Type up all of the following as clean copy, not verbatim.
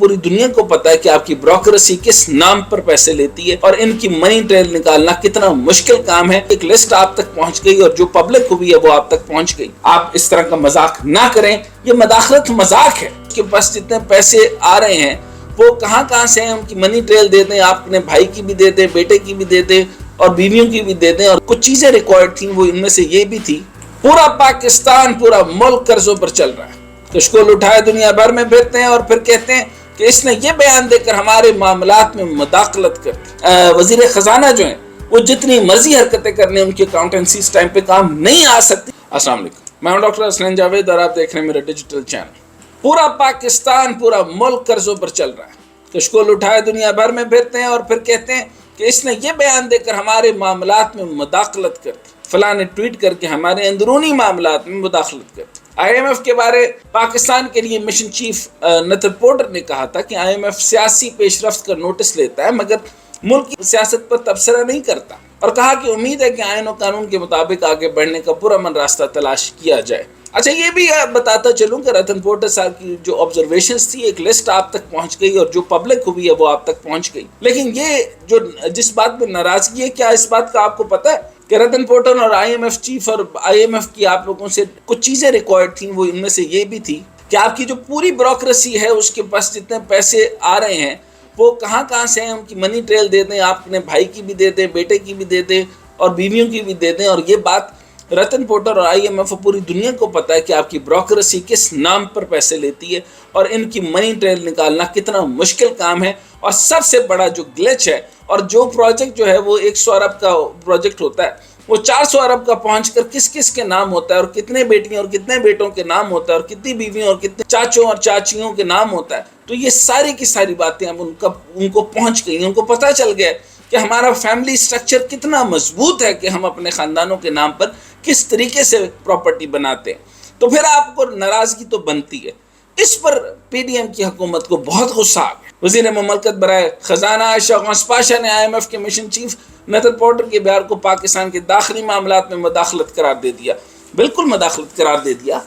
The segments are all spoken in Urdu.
پوری دنیا کو پتا ہے کہ آپ کی بروکریسی کس نام پر پیسے لیتی ہے اور ان کی منی ٹریل نکالنا کتنا مشکل کام ہے۔ ایک لسٹ آپ تک پہنچ گئی اور جو پبلک ہوئی ہے وہ آپ تک پہنچ گئی۔ آپ اس طرح کا مذاق نہ کریں، یہ مداخلت مذاق ہے۔ اس کے پاس جتنے پیسے آ رہے ہیں وہ کہاں سے ہیں، ان کی منی ٹریل دے دیں، آپ اپنے بھائی کی بھی دے دیں، بیٹے کی بھی دے دیں اور بیویوں کی بھی دے دیں۔ اور کچھ چیزیں ریکارڈ تھیں، وہ ان میں سے یہ بھی تھی، پورا پاکستان، پورا ملک قرضوں پر چل رہا ہے۔ کشکول اٹھائے دنیا بھر میں پھرتے ہیں اور پھر کہتے ہیں کہ اس نے یہ بیان دے کر ہمارے معاملات میں مداخلت کر دی۔ وزیر خزانہ جو ہیں وہ جتنی مرضی حرکتیں کرنے، ان کی اکاؤنٹنسی اس ٹائم پہ کام نہیں آ سکتی۔ السلام علیکم، میں ہوں ڈاکٹر حسنین جاوید اور آپ دیکھ رہے ہیں میرا ڈیجیٹل چینل۔ پورا پاکستان، پورا ملک قرضوں پر چل رہا ہے۔ کشکول اٹھائے دنیا بھر میں پھرتے ہیں اور پھر کہتے ہیں کہ اس نے یہ بیان دے کر ہمارے معاملات میں مداخلت کر دی۔ فلاں نے ٹویٹ کر کے ہمارے اندرونی معاملات میں مداخلت کر دی۔ آئی ایم ایف کے بارے پاکستان کے لیے مشن چیف نتن پورٹر نے کہا تھا کہ آئی ایم ایف سیاسی پیش رفت کا نوٹس لیتا ہے مگر ملک کی سیاست پر تبصرہ نہیں کرتا، اور کہا کہ امید ہے کہ آئین و قانون کے مطابق آگے بڑھنے کا پرامن راستہ تلاش کیا جائے۔ اچھا، یہ بھی بتاتا چلوں کہ رتن پورٹر صاحب کی جو آبزرویشنز تھی، ایک لسٹ آپ تک پہنچ گئی اور جو پبلک ہوئی ہے وہ آپ تک پہنچ گئی۔ لیکن یہ جو جس بات میں ناراضگی ہے، کیا اس بات کا آپ کو پتہ ہے کہ رتن پورٹر اور آئی ایم ایف چیف اور آئی ایم ایف کی آپ لوگوں سے کچھ چیزیں ریکارڈ تھیں، وہ ان میں سے یہ بھی تھی کہ آپ کی جو پوری بروکریسی ہے اس کے پاس جتنے پیسے آ رہے ہیں وہ کہاں سے ہیں، ان کی منی ٹریل دے دیں، آپ اپنے بھائی کی بھی دے دیں، بیٹے کی بھی دے دیں اور بیویوں کی بھی دے دیں۔ اور یہ بات رتن پورٹر اور آئی ایم ایف پوری دنیا کو پتا ہے کہ آپ کی بروکریسی کس نام پر پیسے لیتی ہے اور ان کی منی ٹریل نکالنا کتنا مشکل کام ہے۔ اور سب سے بڑا جو گلچ ہے، اور جو پروجیکٹ جو ہے وہ 100 ارب کا پروجیکٹ ہوتا ہے، وہ 400 ارب کا پہنچ کر کس کس کے نام ہوتا ہے اور کتنے بیٹیوں اور کتنے بیٹوں کے نام ہوتا ہے اور کتنی بیویوں اور کتنے چاچوں اور چاچیوں کے نام ہوتا ہے، تو یہ ساری کی ساری باتیں اب ان کو پہنچ گئی، ان کو پتہ چل گیا کہ ہمارا فیملی سٹرکچر کتنا مضبوط ہے کہ ہم اپنے خاندانوں کے نام پر کس طریقے سے پراپرٹی بناتے ہیں۔ تو پھر آپ کو ناراضگی تو بنتی ہے۔ اس پر پی ڈی ایم کی حکومت کو بہت غصہ آ گیا۔ وزیر مملکت برائے خزانہ عائشہ غوث پاشا نے آئی ایم ایف کے مشن چیف نتن پورٹر کے بیان کو پاکستان کے داخلی معاملات میں مداخلت قرار دے دیا۔ بالکل مداخلت قرار دے دیا۔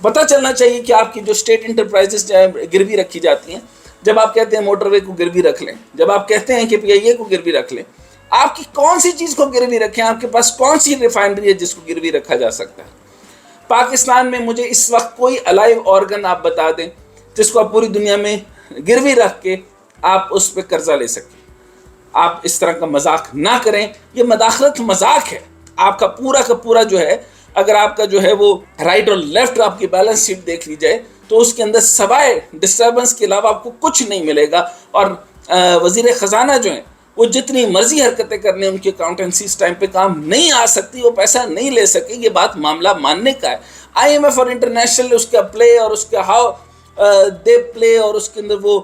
پتہ چلنا چاہیے کہ آپ کی جو اسٹیٹ انٹرپرائزز گروی رکھی جاتی ہیں، جب آپ کہتے ہیں موٹر وے کو گروی رکھ لیں، جب آپ کہتے ہیں کہ پی آئی اے کو گروی رکھ لیں، آپ کی کون سی چیز کو گروی رکھیں؟ آپ کے پاس کون سی ریفائنری ہے جس کو گروی رکھا جا سکتا ہے؟ پاکستان میں مجھے اس وقت کوئی الائیو آرگن آپ بتا دیں جس کو آپ پوری دنیا میں گروی رکھ کے آپ اس پہ قرضہ لے سکیں۔ آپ اس طرح کا مذاق نہ کریں، یہ مداخلت مذاق ہے۔ آپ کا پورا جو ہے، اگر آپ کا جو ہے وہ رائٹ اور لیفٹ آپ کی بیلنس شیٹ دیکھ لی جائے تو اس کے اندر سوائے ڈسٹربنس کے علاوہ آپ کو کچھ نہیں ملے گا۔ اور وزیر خزانہ جو ہیں وہ جتنی مرضی حرکتیں کرنے، ان کی اکاؤنٹنسی اس ٹائم پہ کام نہیں آ سکتی، وہ پیسہ نہیں لے سکے۔ یہ بات معاملہ ماننے کا ہے۔ آئی ایم ایف اور انٹرنیشنل اس کا پلے اور اس کا ہاؤ دے پلے اور اس کے اندر وہ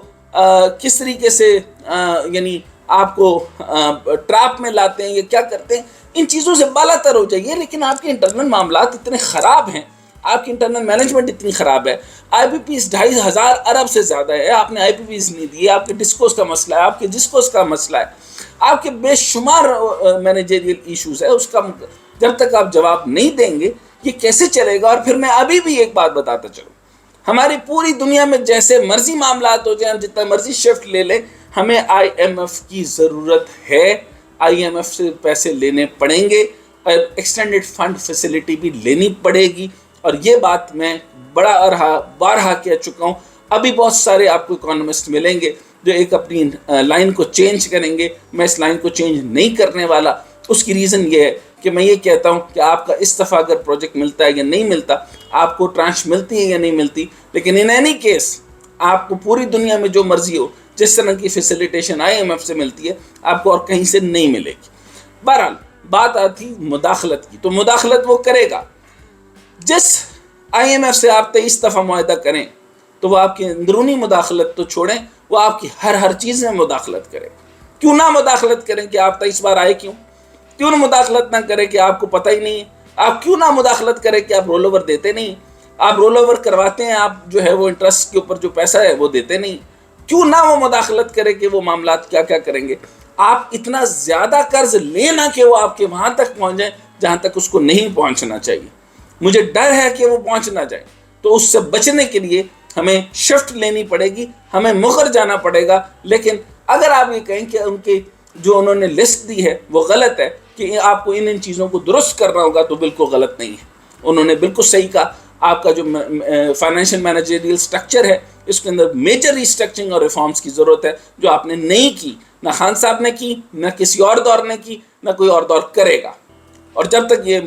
کس طریقے سے یعنی آپ کو ٹراپ میں لاتے ہیں، یہ کیا کرتے ہیں، ان چیزوں سے بالا تر ہو جائیے۔ لیکن آپ کے انٹرنل معاملات اتنے خراب ہیں، آپ کی انٹرنل مینجمنٹ اتنی خراب ہے۔ آئی پی پیز 2500 ارب سے زیادہ ہے، آپ نے آئی پی پیز نہیں دیے، آپ کے ڈسکوز کا مسئلہ ہے، آپ کے جسکوز کا مسئلہ ہے، آپ کے بے شمار مینیجریل ایشوز ہے، اس کا جب تک آپ جواب نہیں دیں گے یہ کیسے چلے گا؟ اور پھر میں ابھی بھی ایک بات بتاتا چلوں، ہماری پوری دنیا میں جیسے مرضی معاملات ہو جائیں، جتنا مرضی شفٹ لے لیں، ہمیں آئی ایم ایف کی ضرورت ہے۔ آئی ایم ایف سے پیسے لینے پڑیں گے اور ایکسٹینڈڈ فنڈ فیسلٹی بھی لینی پڑے گی۔ اور یہ بات میں بارہا کہہ چکا ہوں۔ ابھی بہت سارے آپ کو اکانومسٹ ملیں گے جو ایک اپنی لائن کو چینج کریں گے، میں اس لائن کو چینج نہیں کرنے والا۔ اس کی ریزن یہ ہے کہ میں یہ کہتا ہوں کہ آپ کا اس دفعہ اگر پروجیکٹ ملتا ہے یا نہیں ملتا، آپ کو ٹرانش ملتی ہے یا نہیں ملتی، لیکن ان اینی کیس آپ کو پوری دنیا میں جو مرضی ہو، جس طرح کی فیسیلیٹیشن آئی ایم ایف سے ملتی ہے، آپ کو اور کہیں سے نہیں ملے گی۔ بہرحال بات آتی مداخلت کی، تو مداخلت وہ کرے گا جس آئی ایم ایف سے آپ 23 دفعہ معاہدہ کریں تو وہ آپ کی اندرونی مداخلت تو چھوڑیں، وہ آپ کی ہر چیز میں مداخلت کرے۔ کیوں نہ مداخلت کریں کہ آپ 23 بار آئے کیوں نہ مداخلت نہ کریں کہ آپ کو پتہ ہی نہیں ہے؟ آپ کیوں نہ مداخلت کریں کہ آپ رول اوور دیتے نہیں، آپ رول اوور کرواتے ہیں، آپ جو ہے وہ انٹرسٹ کے اوپر جو پیسہ ہے وہ دیتے نہیں۔ کیوں نہ وہ مداخلت کرے کہ وہ معاملات کیا کریں گے؟ آپ اتنا زیادہ قرض لینا کہ وہ آپ کے وہاں تک پہنچ جائیں جہاں تک اس کو نہیں پہنچنا چاہیے۔ مجھے ڈر ہے کہ وہ پہنچ نہ جائے، تو اس سے بچنے کے لیے ہمیں شفٹ لینی پڑے گی، ہمیں مغر جانا پڑے گا. لیکن اگر آپ یہ کہیں کہ ان کی جو انہوں نے لسٹ دی ہے وہ غلط ہے کہ آپ کو ان چیزوں کو درست کرنا ہوگا، تو بالکل غلط نہیں ہے. انہوں نے بالکل صحیح کہا. آپ کا جو فائنینشیل مینیجریل سٹرکچر ہے اس کے اندر میجر ریسٹرکچرنگ اور ریفارمز کی ضرورت ہے، جو آپ نے نہیں کی، نہ خان صاحب نے کی، نہ کسی اور دور نے کی، نہ کوئی اور دور کرے گا. اور جب تک یہ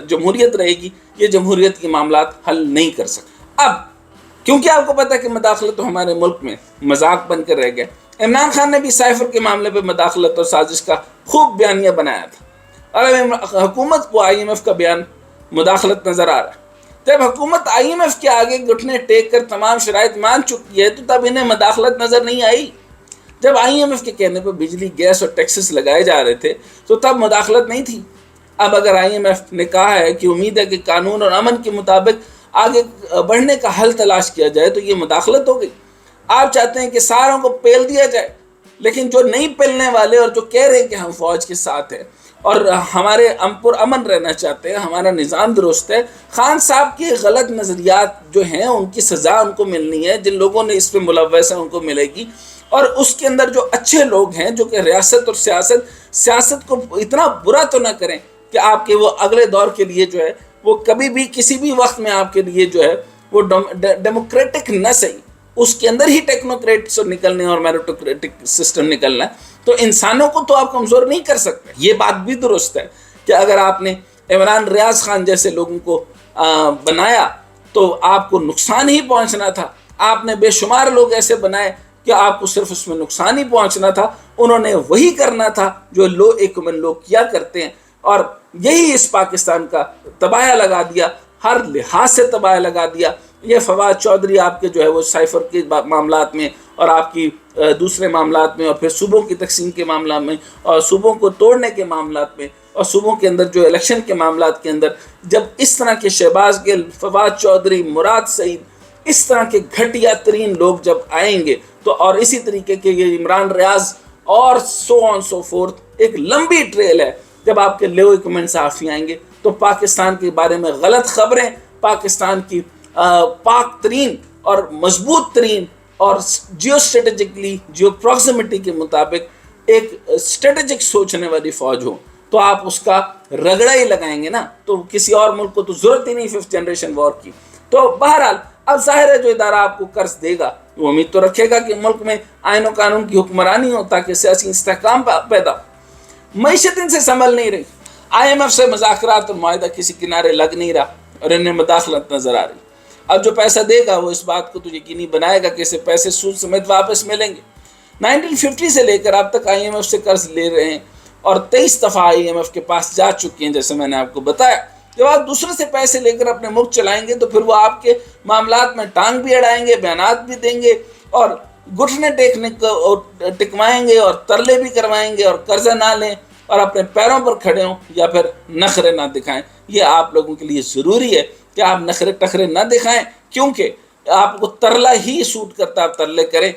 جمہوریت رہے گی یہ جمہوریت کے معاملات حل نہیں کر سکتے. اب کیونکہ آپ کو پتا ہے کہ مداخلت تو ہمارے ملک میں مذاق بن کر رہ گیا. عمران خان نے بھی سائفر کے معاملے پہ مداخلت اور سازش کا خوب بیانیہ بنایا تھا، اور حکومت کو آئی ایم ایف کا بیان مداخلت نظر آ رہا ہے. جب حکومت آئی ایم ایف کے آگے گھٹنے ٹیک کر تمام شرائط مان چکی ہے تو تب انہیں مداخلت نظر نہیں آئی. جب آئی ایم ایف کے کہنے پر بجلی، گیس اور ٹیکسز لگائے جا رہے تھے تو تب مداخلت نہیں تھی. اب اگر آئی ایم ایف نے کہا ہے کہ امید ہے کہ قانون اور امن کے مطابق آگے بڑھنے کا حل تلاش کیا جائے تو یہ مداخلت ہو گئی. آپ چاہتے ہیں کہ ساروں کو پیل دیا جائے، لیکن جو نہیں پلنے والے اور جو کہہ رہے ہیں کہ ہم فوج کے ساتھ ہیں اور ہمارے پر امن رہنا چاہتے ہیں، ہمارا نظام درست ہے، خان صاحب کے غلط نظریات جو ہیں ان کی سزا ان کو ملنی ہے. جن لوگوں نے اس پہ ملوث ہیں ان کو ملے گی. اور اس کے اندر جو اچھے لوگ ہیں جو کہ ریاست اور سیاست کو اتنا برا تو نہ کریں کہ آپ کے وہ اگلے دور کے لیے جو ہے وہ کبھی بھی کسی بھی وقت میں آپ کے لیے جو ہے وہ ڈیموکریٹک نہ صحیح، اس کے اندر ہی ٹیکنوکریٹس نکلنے اور میریٹوکریٹک سسٹم نکلنا ہے. تو انسانوں کو تو آپ کمزور نہیں کر سکتے. یہ بات بھی درست ہے کہ اگر آپ نے عمران ریاض خان جیسے لوگوں کو بنایا تو آپ کو نقصان ہی پہنچنا تھا. آپ نے بے شمار لوگ ایسے بنائے کہ آپ کو صرف اس میں نقصان ہی پہنچنا تھا. انہوں نے وہی کرنا تھا جو ایک من لوگ کیا کرتے ہیں، اور یہی اس پاکستان کا تباہی لگا دیا، ہر لحاظ سے تباہی لگا دیا. یہ فواد چودھری آپ کے جو ہے وہ سائفر کے معاملات میں اور آپ کی دوسرے معاملات میں، اور پھر صوبوں کی تقسیم کے معاملات میں، اور صوبوں کو توڑنے کے معاملات میں، اور صوبوں کے اندر جو الیکشن کے معاملات کے اندر جب اس طرح کے شہباز گل، فواد چودھری، مراد سعید، اس طرح کے گھٹیا ترین لوگ جب آئیں گے تو، اور اسی طریقے کے یہ عمران ریاض اور سو آن سو فورتھ، ایک لمبی ٹریل ہے. جب آپ کے لیو کمنٹ صحافی آئیں گے تو پاکستان کے بارے میں غلط خبریں، پاکستان کی پاک ترین اور مضبوط ترین اور جیو اسٹریٹجکلی، جیو پروکسیمٹی کے مطابق ایک اسٹریٹجک سوچنے والی فوج ہو تو آپ اس کا رگڑا ہی لگائیں گے نا. تو کسی اور ملک کو تو ضرورت ہی نہیں ففتھ جنریشن وار کی. تو بہرحال اب ظاہر ہے جو ادارہ آپ کو قرض دے گا وہ امید تو رکھے گا کہ ملک میں آئین و قانون کی حکمرانی ہو تاکہ سیاسی استحکام پیدا ہو. معیشت ان سے سنبھل نہیں رہی. آئی ایم ایف سے مذاکرات اور معاہدہ کسی کنارے لگ نہیں رہا اور انہیں مداخلت نظر آ رہی. اب جو پیسہ دے گا وہ اس بات کو تو یقینی بنائے گا کہ اسے پیسے سود سمیت واپس ملیں گے. 1950 سے لے کر اب تک آئی ایم ایف سے قرض لے رہے ہیں اور 23 دفعہ آئی ایم ایف کے پاس جا چکے ہیں. جیسے میں نے آپ کو بتایا، جب آپ دوسرے سے پیسے لے کر اپنے ملک چلائیں گے تو پھر وہ آپ کے معاملات میں ٹانگ بھی اڑائیں گے، بیانات بھی دیں گے، اور گھٹنے ٹیکنے کو ٹکوائیں گے، اور ترلے بھی کروائیں گے، اور قرضہ نہ لیں اور اپنے پیروں پر کھڑے ہوں یا پھر نخرے نہ دکھائیں. یہ آپ لوگوں کے لیے ضروری ہے کہ آپ نخرے ٹخرے نہ دکھائیں، کیونکہ آپ کو ترلا ہی سوٹ کرتا، آپ ترلے کریں